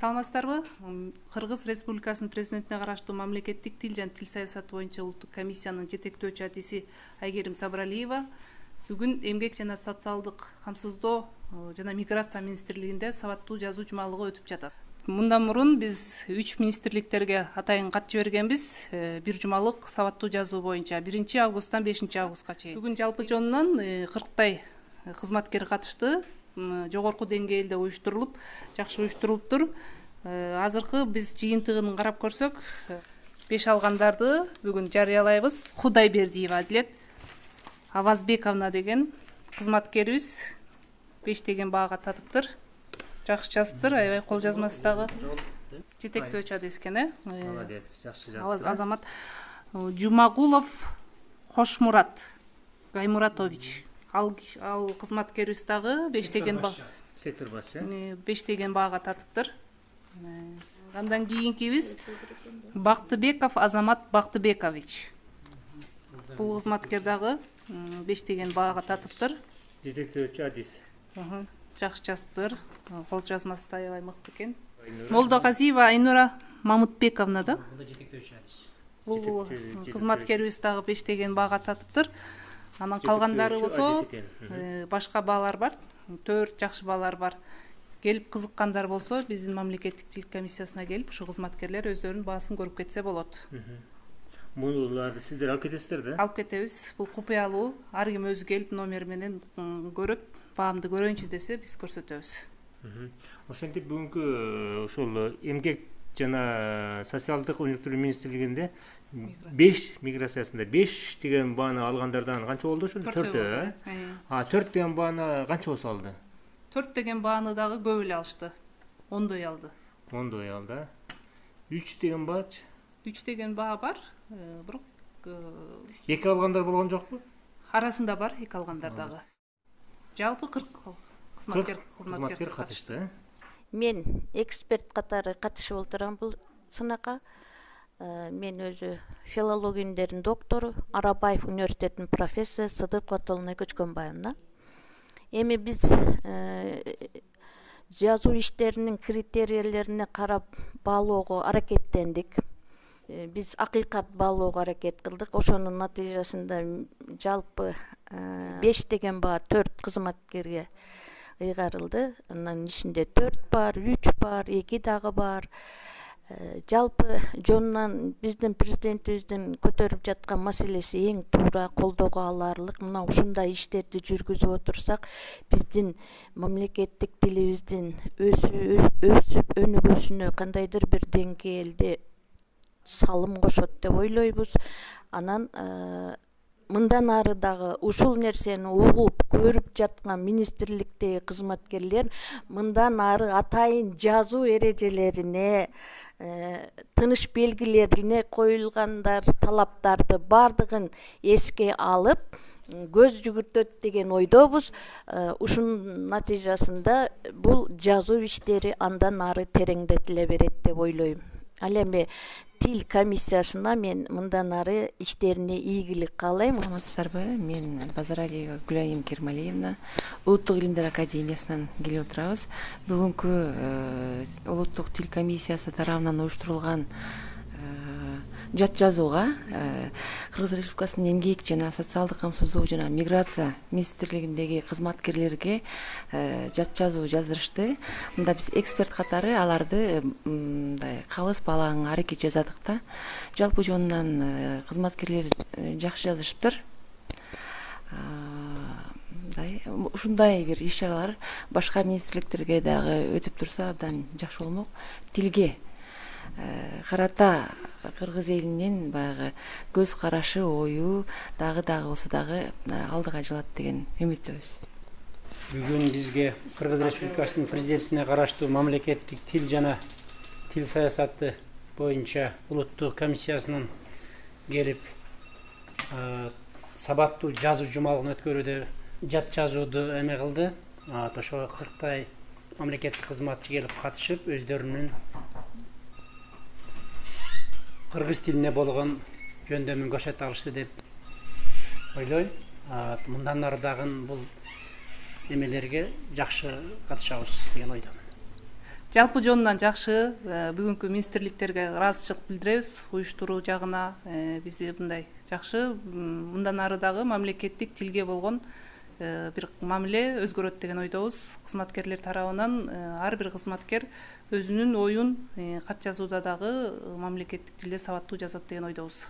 Саламатсыздарбы? Кыргыз Республикасынын президентине караштуу мамлекеттик тил жана тил саясаты боюнча улуттук комиссиянын жетектөөчү адиси Айгерим Сабыралиева бүгүн эмгек жана социалдык камсыздоо жана миграция министрлигинде сабаттуу жазуу жумалыгы өтүп жатат. Мындан мурун биз 3 министрликтерге атайын кат жибергенбиз. Бир жумалык сабаттуу жазуу боюнча 1 августтан 5 августка чейин. Бүгүн жалпы жонунан 40 кызматкер катышты. Жогорку деңгээлде уюштурулуп, жакшы уюштурулуптур. Азыркы биз жыйынтыгын карап көрсөк, 5 алгандарды бүгүн жарыялайбыз. Худайбердиева Адилет Авазбековна деген кызматкерибиз 5 деген баага татыптыр. Жакшы жазыптыр, аябай кол жазмасы дагы жетектөөчү адис экен, Молодец, жакшы жазды. Азамат Жумагулов Хошмурат Гаймуратович. Ал кызматкерибиз дагы 5 деген сектор башчы. 5 деген баага татыптыр. Андан кийинкибиз Бактыбеков Азамат Бактыбекович. Бул кызматкер дагы 5 деген баага татыптыр. Жетектөөчү адис. Жакшы жазыптыр. Кол жазмасы да аябай мыкты экен. Молдогазиева Айнура Мамытбековна да. Бул жетектөөчү адис. Бул кызматкерибиз дагы 5 деген баага татыптыр. Анан калгандары болсо башка баалар бар. 4 жакшы баалар бар. Келип кызыккандар болсо биздин мамлекеттик тил комиссиясына келип ушу кызматкерлер өздөрүнүн баасын көрүп кетсе болот. Буларды сиздер алып кетесиздер да? Алып кетебиз. Бул купуялуу. Ар ким өзү келип номер менен көрөт. Баамды көрөйүнчү десе биз көрсөтөбүз. Ошентип бүгүнкү ошол эмгек жана социалдык өнүктүрүү министрлигинде 5 миграциясында 5 деген бааны алгандардан канча болду ошол? 4. 4 деген бааны канча болсо алды? 4 деген бааны дагы көп эле алышты. 10 алды. 10 алды. 3 деген баачы? 3 деген баа бар. Бирок 2 алгандар болгон жокпу? Арасында бар 2 алгандар дагы. Жалпы 40 кызматкер катышты. Мен эксперт катары катышып отурам бул сынакка. Мен өзү филология илимдеринин доктору, Арабаев университетинин профессору Сыдыкова Толуна Көчкөнбаевна. Эми биз жазуу иштеринин критерийлерине карап баалоого аракеттендик. Биз акыйкат баалоого аракет кылдык. Ошонун натыйжасында жалпы 5 деген баа 4 кызматкерге ыйгарылды. Анын ичинде 4 бар, 3 бар, 2 дагы бар. Жалпы жонунан биздин президентибиздин көтөрүп жаткан маселеси эң туура, колдоого аларлык. Мына ушундай иштерди жүргүзүп отурсак, биздин мамлекеттик тилибиздин өсүп өнүгүүсүнө кандайдыр бир деңгээлде салым кошот деп ойлойбуз. Анан мындан ары дагы ушул нерсени угуп көрүп жаткан министрликтеги кызматкерлер мындан ары атайын жазуу эрежелерине, тыныш белгилерине коюлгандар талаптарды бардыгын эске алып көз жүгүртөт деген ойдобуз. Ушунун натыйжасында бул жазуу иштери андан ары тереңдетиле берет деп ойлойм. Ал эми тил комиссиясына мен мындан ары иштерине ийгилик каалайм. Саламатсыздарбы? Мен Базаралиева Гүлайым Кермалиевна, Улуттук илимдер академиясынан келип отурабыз. Бүгүнкү улуттук тил комиссиясы тарабынан уюштурулган жат жазууга Кыргыз Республикасынын эмгек жана социалдык камсыздоо жана миграция министрлигиндеги кызматкерлерге жат жазуу жаздырышты. Мында биз эксперт катары аларды калыс баалаганга аракет жасадык да. Жалпы жонунан кызматкерлер жакшы жазышыптыр. Ушундай бир иш-чаралар башка министрликтерге дагы өтүп турса абдан жакшы болмок. Тилге карата кыргыз элинин баягы көз карашы, ою дагы болсо дагы алдыга жылат деген үмүттөбүз. Бүгүн бизге Кыргыз Республикасынын президентине караштуу мамлекеттик тил жана тил саясаты боюнча улуттук комиссиясынын келип сабаттуу жазуу жумалыгын өткөрүүдө жат жазууду эме кылды. Ошого 40 мамлекеттик кызматчы келип катышып, өздөрүнүн кыргыз тилине болгон жөндөмүн көрсөтө алышты деп ойлойм. Мындан ары дагы бул эмелерге жакшы катышабыз деген ойдомун. Жалпы жонунан жакшы, бүгүнкү министрликтерге ыраазычылык билдиребиз. Уюштуруу жагына бизи мындай жакшы, мындан ары дагы мамлекеттик тилге болгон бир мамиле өзгөрөт деген ойдобуз. Кызматкерлер тарабынан ар бир кызматкер өзүнүн оюн кат жазууда дагы мамлекеттик тилде сабаттуу жазат деген ойдобуз.